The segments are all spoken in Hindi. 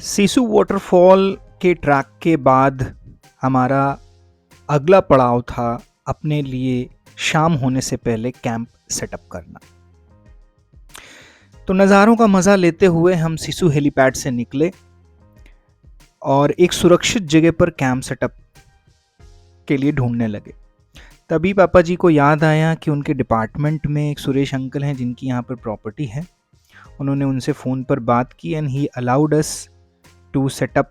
सिसु वाटरफॉल के ट्रैक के बाद हमारा अगला पड़ाव था अपने लिए शाम होने से पहले कैंप सेटअप करना। तो नज़ारों का मज़ा लेते हुए हम सिसु हेलीपैड से निकले और एक सुरक्षित जगह पर कैंप सेटअप के लिए ढूंढने लगे। तभी पापा जी को याद आया कि उनके डिपार्टमेंट में एक सुरेश अंकल हैं जिनकी यहाँ पर प्रॉपर्टी है। उन्होंने उनसे फ़ोन पर बात की and he allowed us to set up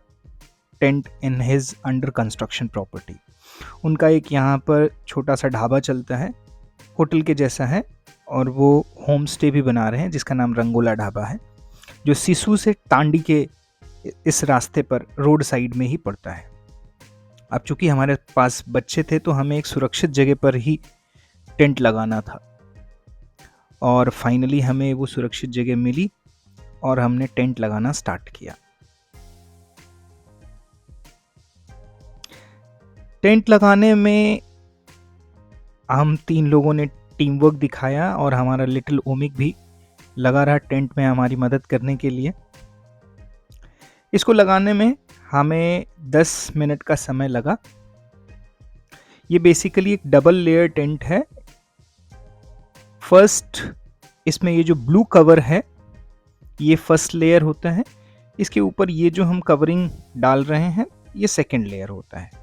tent in his under construction property. उनका एक यहाँ पर छोटा सा ढाबा चलता है, होटल के जैसा है, और वो होम स्टे भी बना रहे हैं जिसका नाम रंगोला ढाबा है, जो सिसु से तांडी के इस रास्ते पर रोड साइड में ही पड़ता है। अब चूंकि हमारे पास बच्चे थे तो हमें एक सुरक्षित जगह पर ही टेंट लगाना था और फाइनली हमें वो सुरक्षित जगह मिली और हमने टेंट लगाना स्टार्ट किया। टेंट लगाने में हम 3 लोगों ने टीम वर्क दिखाया और हमारा लिटिल ओमिक भी लगा रहा टेंट में हमारी मदद करने के लिए। इसको लगाने में हमें 10 मिनट का समय लगा। ये बेसिकली एक डबल लेयर टेंट है। फर्स्ट इसमें ये जो ब्लू कवर है ये फर्स्ट लेयर होता है, इसके ऊपर ये जो हम कवरिंग डाल रहे हैं ये सेकेंड लेयर होता है।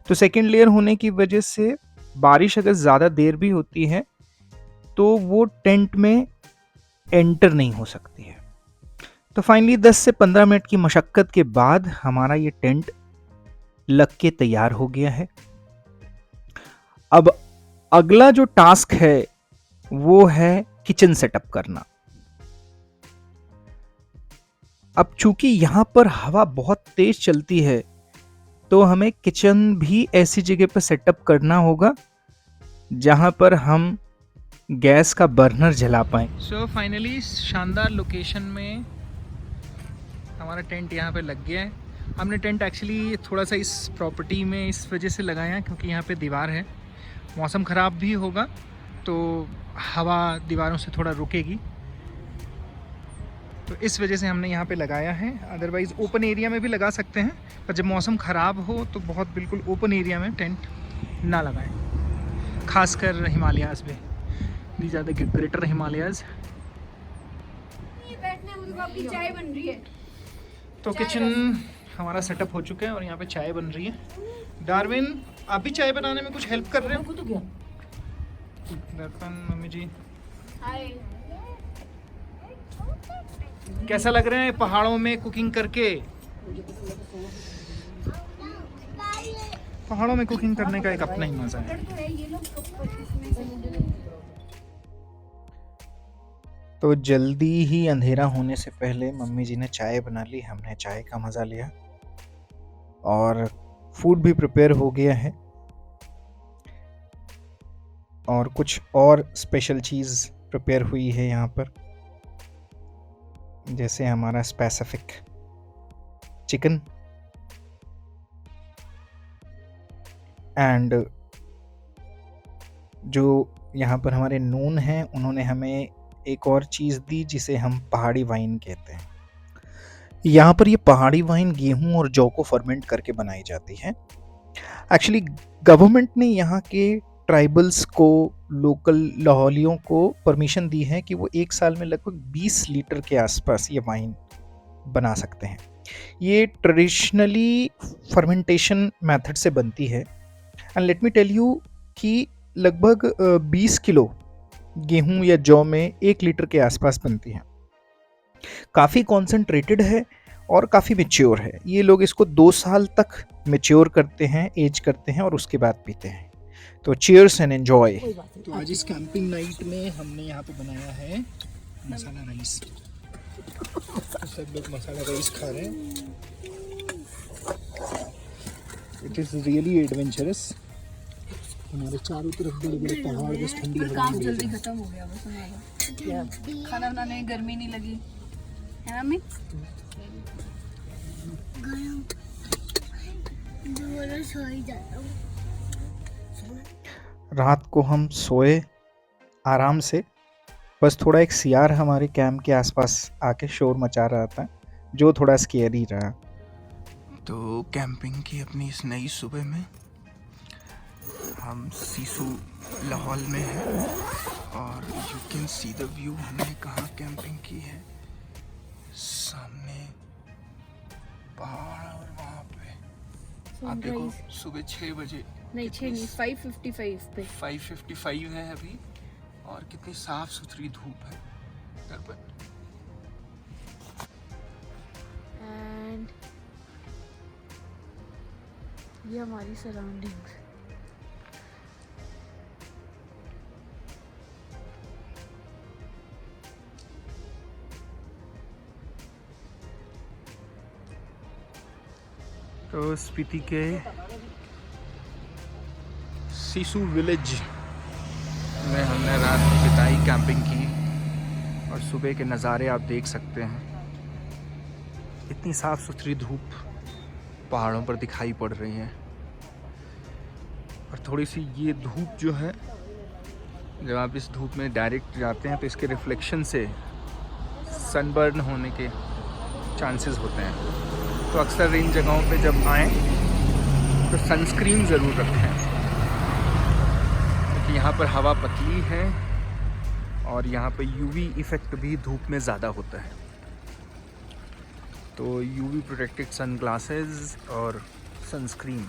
तो सेकेंड लेयर होने की वजह से बारिश अगर ज़्यादा देर भी होती है तो वो टेंट में एंटर नहीं हो सकती है। तो फाइनली 10 से 15 मिनट की मशक्क़त के बाद हमारा ये टेंट लग के तैयार हो गया है। अब अगला जो टास्क है वो है किचन सेटअप करना। अब चूंकि यहाँ पर हवा बहुत तेज चलती है तो हमें किचन भी ऐसी जगह पर सेटअप करना होगा जहाँ पर हम गैस का बर्नर जला पाएँ। सो फाइनली शानदार लोकेशन में हमारा टेंट यहाँ पे लग गया है। हमने टेंट एक्चुअली थोड़ा सा इस प्रॉपर्टी में इस वजह से लगाया क्योंकि यहाँ पे दीवार है, मौसम ख़राब भी होगा तो हवा दीवारों से थोड़ा रुकेगी, तो इस वजह से हमने यहाँ पे लगाया है। अदरवाइज़ ओपन एरिया में भी लगा सकते हैं, पर जब मौसम ख़राब हो तो बहुत बिल्कुल ओपन एरिया में टेंट ना लगाएं, खासकर हिमालयाज़ में। These are the greater Himalayas. चाय बन रही है। तो किचन हमारा सेटअप हो चुका है और यहाँ पे चाय बन रही है। डार्विन, आप भी चाय बनाने में कुछ हेल्प कर रहे हो? दर्पण, मम्मी जी कैसा लग रहा है पहाड़ों में कुकिंग करके? पहाड़ों में कुकिंग करने का एक अपना ही मजा है। तो जल्दी ही अंधेरा होने से पहले मम्मी जी ने चाय बना ली, हमने चाय का मज़ा लिया और फूड भी प्रिपेयर हो गया है और कुछ और स्पेशल चीज़ प्रिपेयर हुई है यहाँ पर, जैसे हमारा स्पेसिफिक चिकन एंड जो यहाँ पर हमारे नून हैं उन्होंने हमें एक और चीज़ दी जिसे हम पहाड़ी वाइन कहते हैं। यहाँ पर ये पहाड़ी वाइन गेहूं और जौ को फर्मेंट करके बनाई जाती है। एक्चुअली गवर्नमेंट ने यहाँ के ट्राइबल्स को, लोकल लाहौलियों को परमिशन दी है कि वो एक साल में लगभग 20 लीटर के आसपास ये वाइन बना सकते हैं। ये ट्रेडिशनली फर्मेंटेशन मेथड से बनती है and let me tell you कि लगभग 20 किलो गेहूं या जौ में 1 लीटर के आसपास बनती है। काफ़ी कॉन्सेंट्रेटेड है और काफ़ी मैच्योर है। ये लोग इसको 2 साल तक मैच्योर करते हैं, एज करते हैं और उसके बाद पीते हैं। तो चीयर्स एंड एंजॉय। तो आज इस कैंपिंग नाइट में हमने यहाँ पे बनाया है मसाला राइस। तो सब लोग मसाला राइस खा रहे हैं। It is really adventurous. हमारे चारों तरफ बड़े बड़े पहाड़, बस ठंडी हवा। काम जल्दी खत्म हो गया बस हमारा। खाना बनाने में गर्मी नहीं लगी है ना मम्मी? रात को हम सोए आराम से, बस थोड़ा एक सियार हमारे कैंप के आसपास आके शोर मचा रहा था जो थोड़ा स्केरी रहा। तो कैंपिंग की अपनी इस नई सुबह में हम सीसू लाहौल में हैं और you can see the view. हमने कहाँ कैंपिंग की है, सामने पहाड़ और वहाँ पे आप देखो सुबह 6 बजे नहीं 6 नहीं 5:55 पे 5:55 है अभी और कितनी साफ सुथरी धूप है दरपन। एंड ये हमारी सराउंडिंग्स। तो स्पीति के सीसू विलेज में हमने रात बिताई, कैंपिंग की और सुबह के नज़ारे आप देख सकते हैं। इतनी साफ़ सुथरी धूप पहाड़ों पर दिखाई पड़ रही है और थोड़ी सी ये धूप जो है, जब आप इस धूप में डायरेक्ट जाते हैं तो इसके रिफ्लेक्शन से सनबर्न होने के चांसेस होते हैं। तो अक्सर इन जगहों पे जब आएँ तो सनस्क्रीन ज़रूर रखें, क्योंकि यहाँ पर हवा पतली है और यहाँ पर यूवी इफ़ेक्ट भी धूप में ज़्यादा होता है। तो यूवी प्रोटेक्टेड सन ग्लासेस और सनस्क्रीन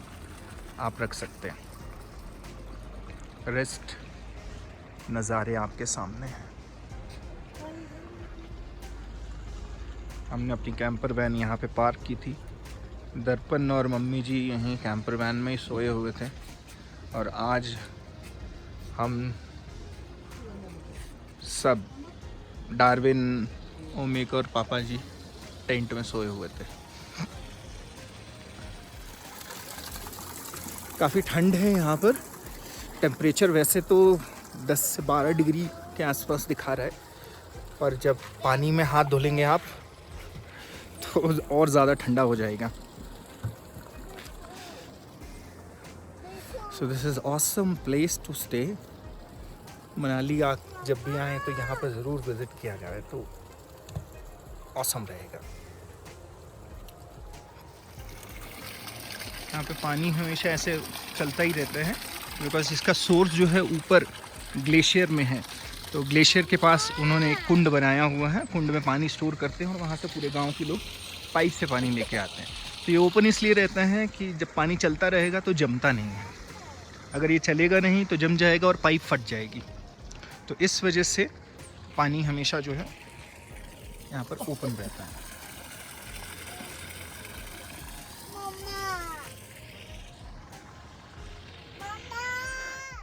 आप रख सकते हैं। रेस्ट नज़ारे आपके सामने हैं। हमने अपनी कैंपर वैन यहाँ पे पार्क की थी। दर्पण और मम्मी जी यहीं कैंपर वैन में ही सोए हुए थे और आज हम सब डार्विन, ओमिक और पापा जी टेंट में सोए हुए थे। काफ़ी ठंड है यहाँ पर। टेम्परेचर वैसे तो 10 से 12 डिग्री के आसपास दिखा रहा है, पर जब पानी में हाथ धुलेंगे आप तो और ज़्यादा ठंडा हो जाएगा। So this is awesome place to stay. Manali आप जब भी आएँ तो यहाँ पर ज़रूर विज़िट किया जाए तो ऑसम रहेगा। यहाँ पे पानी हमेशा ऐसे चलता ही रहता है, बिकॉज इसका सोर्स जो है ऊपर ग्लेशियर में है। तो ग्लेशियर के पास उन्होंने एक कुंड बनाया हुआ है, कुंड में पानी स्टोर करते हैं और वहाँ से पूरे गांव के लोग पाइप से पानी लेके आते हैं। तो ये ओपन इसलिए रहता है कि जब पानी चलता रहेगा तो जमता नहीं है। अगर ये चलेगा नहीं तो जम जाएगा और पाइप फट जाएगी। तो इस वजह से पानी हमेशा जो है यहाँ पर ओपन रहता है।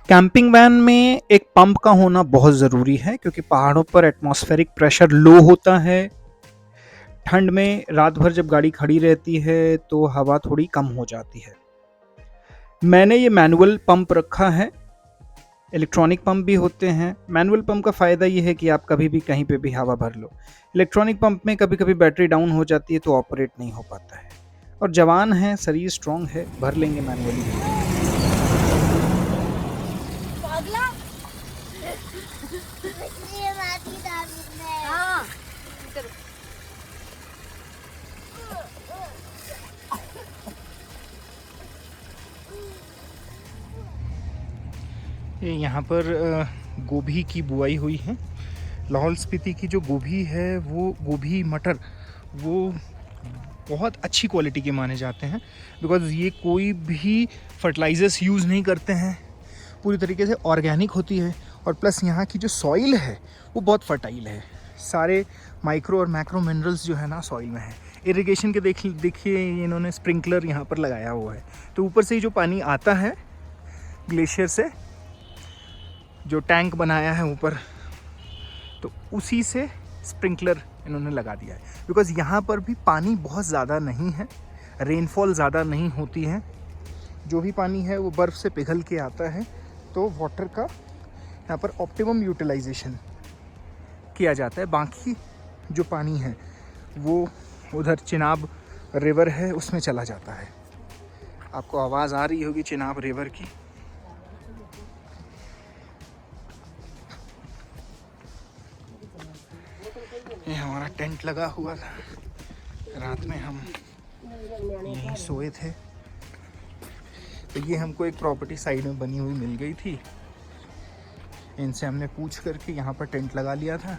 कैंपिंग वैन में एक पंप का होना बहुत ज़रूरी है, क्योंकि पहाड़ों पर एटमॉस्फेरिक प्रेशर लो होता है। ठंड में रात भर जब गाड़ी खड़ी रहती है तो हवा थोड़ी कम हो जाती है। मैंने ये मैनुअल पंप रखा है। इलेक्ट्रॉनिक पंप भी होते हैं। मैनुअल पंप का फ़ायदा ये है कि आप कभी भी कहीं पे भी हवा भर लो। इलेक्ट्रॉनिक पंप में कभी कभी बैटरी डाउन हो जाती है तो ऑपरेट नहीं हो पाता है। और जवान है, शरीर स्ट्रॉन्ग है, भर लेंगे मैनुअली। ये यहाँ पर गोभी की बुआई हुई है। लाहौल स्पीति की जो गोभी है, वो गोभी मटर, वो बहुत अच्छी क्वालिटी के माने जाते हैं, बिकॉज़ ये कोई भी फर्टिलाइज़र्स यूज़ नहीं करते हैं, पूरी तरीके से ऑर्गेनिक होती है। और प्लस यहाँ की जो सॉइल है वो बहुत फर्टाइल है। सारे माइक्रो और मैक्रो मिनरल्स जो है ना सॉइल में है। इरिगेशन के देखिए इन्होंने स्प्रिंकलर यहाँ पर लगाया हुआ है, तो ऊपर से ही जो पानी आता है ग्लेशियर से, जो टैंक बनाया है ऊपर, तो उसी से स्प्रिंकलर इन्होंने लगा दिया है। बिकॉज़ यहाँ पर भी पानी बहुत ज़्यादा नहीं है, रेनफॉल ज़्यादा नहीं होती है। जो भी पानी है वो बर्फ़ से पिघल के आता है। तो वाटर का यहाँ पर ऑप्टिमम यूटिलाइजेशन किया जाता है। बाकी जो पानी है वो उधर चिनाब रिवर है उसमें चला जाता है। आपको आवाज़ आ रही होगी चिनाब रिवर की। ये हमारा टेंट लगा हुआ था, रात में हम यहीं सोए थे। तो ये हमको एक प्रॉपर्टी साइड में बनी हुई मिल गई थी। इनसे हमने पूछ करके यहाँ पर टेंट लगा लिया था।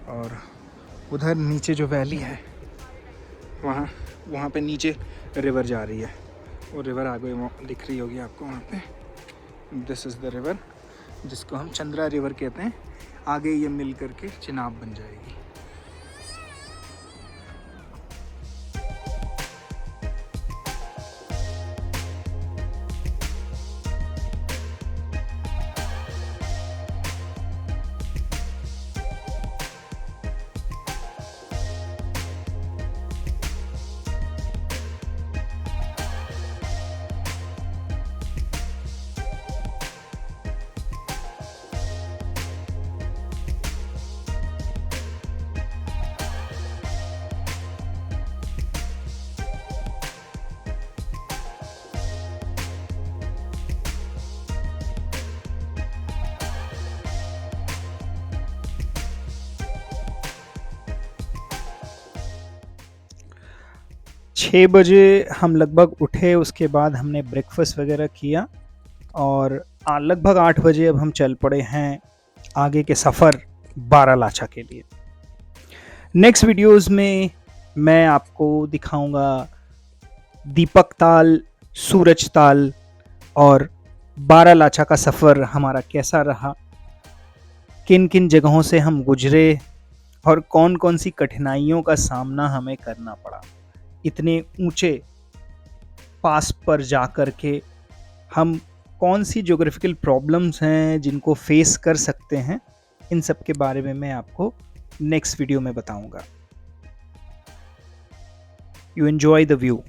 और उधर नीचे जो वैली है वहाँ पे नीचे रिवर जा रही है। वो रिवर आगे दिख रही होगी आपको वहाँ पे। दिस इज़ द रिवर जिसको हम चंद्रा रिवर कहते हैं। आगे ये मिल करके चिनाब बन जाएगी। छः बजे हम लगभग उठे। उसके बाद हमने ब्रेकफास्ट वगैरह किया और लगभग 8 बजे अब हम चल पड़े हैं आगे के सफ़र बारालाचा के लिए। नेक्स्ट वीडियोस में मैं आपको दिखाऊंगा दीपक ताल, सूरज ताल और बारालाचा का सफ़र हमारा कैसा रहा, किन किन जगहों से हम गुजरे और कौन कौन सी कठिनाइयों का सामना हमें करना पड़ा। इतने ऊंचे पास पर जा कर के हम कौन सी ज्योग्राफिकल प्रॉब्लम्स हैं जिनको फेस कर सकते हैं, इन सब के बारे में मैं आपको नेक्स्ट वीडियो में बताऊंगा। You enjoy the view.